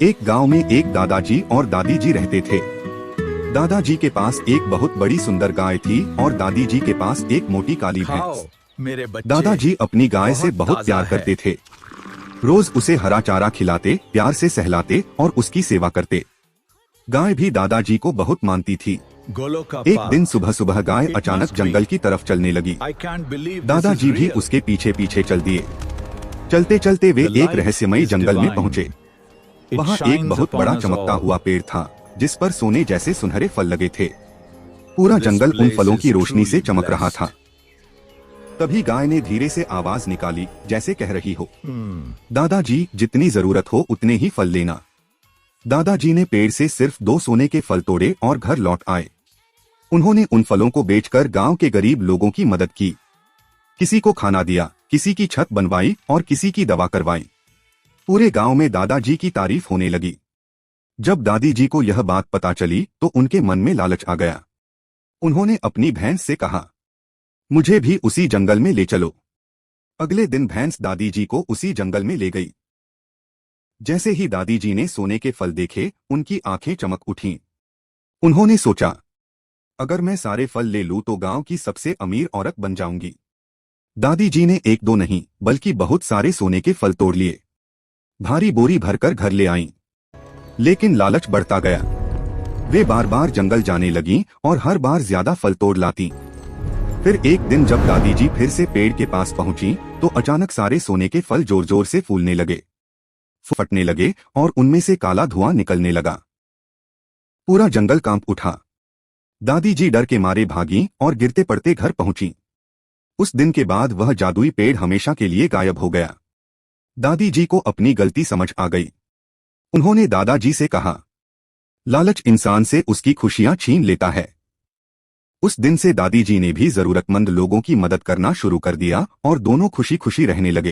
एक गांव में एक दादाजी और दादी जी रहते थे। दादाजी के पास एक बहुत बड़ी सुंदर गाय थी और दादी जी के पास एक मोटी काली भैंस। मेरे बच्चे दादाजी अपनी गाय से बहुत ताज़ा प्यार है। करते थे। रोज उसे हरा चारा खिलाते, प्यार से सहलाते और उसकी सेवा करते। गाय भी दादाजी को बहुत मानती थी। गोलो का एक दिन सुबह सुबह गाय It अचानक must be. जंगल की तरफ चलने लगी। I can't believe this दादाजी is भी real. उसके पीछे पीछे चल दिए। चलते चलते वे The एक light रहस्यमयी is जंगल में divine. पहुँचे। It वहाँ एक shines बहुत upon बड़ा us चमकता all. हुआ पेड़ था जिस पर सोने जैसे सुनहरे फल लगे थे। पूरा This जंगल उन place फलों is की रोशनी से truly चमक रहा blessed. था। तभी गाय ने धीरे से आवाज निकाली, जैसे कह रही हो, दादाजी जितनी जरूरत हो उतने ही फल लेना। दादाजी ने पेड़ से सिर्फ 2 सोने के फल तोड़े और घर लौट आए। उन्होंने उन फलों को बेचकर गांव के गरीब लोगों की मदद की। किसी को खाना दिया, किसी की छत बनवाई और किसी की दवा करवाई। पूरे गांव में दादाजी की तारीफ होने लगी। जब दादी जी को यह बात पता चली तो उनके मन में लालच आ गया। उन्होंने अपनी भैंस से कहा, मुझे भी उसी जंगल में ले चलो। अगले दिन भैंस दादी जी को उसी जंगल में ले गई। जैसे ही दादी जी ने सोने के फल देखे, उनकी आंखें चमक उठीं। उन्होंने सोचा, अगर मैं सारे फल ले लूं तो गांव की सबसे अमीर औरत बन जाऊंगी। दादी जी ने 1-2 नहीं बल्कि बहुत सारे सोने के फल तोड़ लिए। भारी बोरी भरकर घर ले आईं। लेकिन लालच बढ़ता गया। वे बार बार जंगल जाने लगीं और हर बार ज्यादा फल तोड़ लातीं। फिर एक दिन जब दादी जी फिर से पेड़ के पास पहुंची तो अचानक सारे सोने के फल जोर जोर से फूलने लगे, फटने लगे और उनमें से काला धुआं निकलने लगा। पूरा जंगल कांप उठा। दादी जी डर के मारे भागीं और गिरते पड़ते घर पहुंची। उस दिन के बाद वह जादुई पेड़ हमेशा के लिए गायब हो गया। दादी जी को अपनी गलती समझ आ गई। उन्होंने दादाजी से कहा, लालच इंसान से उसकी खुशियां छीन लेता है। उस दिन से दादी जी ने भी जरूरतमंद लोगों की मदद करना शुरू कर दिया और दोनों खुशी खुशी रहने लगे।